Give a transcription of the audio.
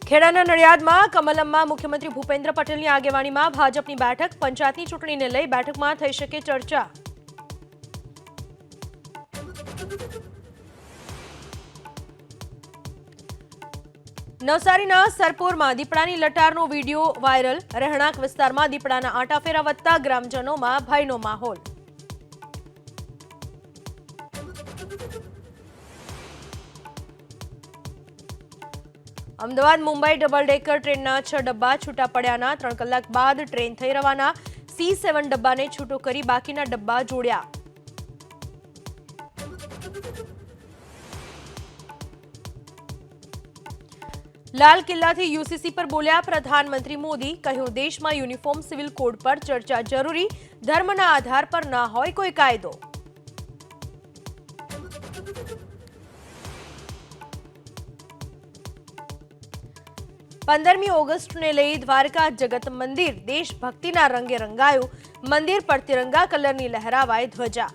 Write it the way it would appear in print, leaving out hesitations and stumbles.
ખેડાના નડિયાદમાં કમલમમાં મુખ્યમંત્રી ભૂપેન્દ્ર પટેલની આગેવાનીમાં ભાજપની બેઠક, પંચાયતની ચૂંટણીને લઈ બેઠકમાં થઈ શકે ચર્ચા। નવસારીના સરપોરમાં દીપડાની લટારનો વિડીયો વાયરલ, રહેણાંક વિસ્તારમાં દીપડાના આંટાફેરા વધતા ગ્રામજનોમાં ભયનો માહોલ। અમદાવાદ મુંબઈ ડબલ ડેકર ટ્રેનના 6 ડબ્બા છૂટા પડ્યાના 3 કલાક બાદ ટ્રેન થઈ રવાના। C7 ડબ્બાને છૂટો કરી બાકીના ડબ્બા જોડ્યા। લાલ કિલ્લાથી યુસીસી પર બોલ્યા પ્રધાનમંત્રી મોદી, કહ્યું દેશમાં યુનિફોર્મ સિવિલ કોડ પર ચર્ચા જરૂરી, ધર્મના આધાર પર ના હોય કોઈ કાયદો। पंद्रहमी ऑगस्टने लई द्वारका जगत मंदिर देशभक्तिना रंगे रंगायु। मंदिर पर तिरंगा कलरनी लहरावाई ध्वजा।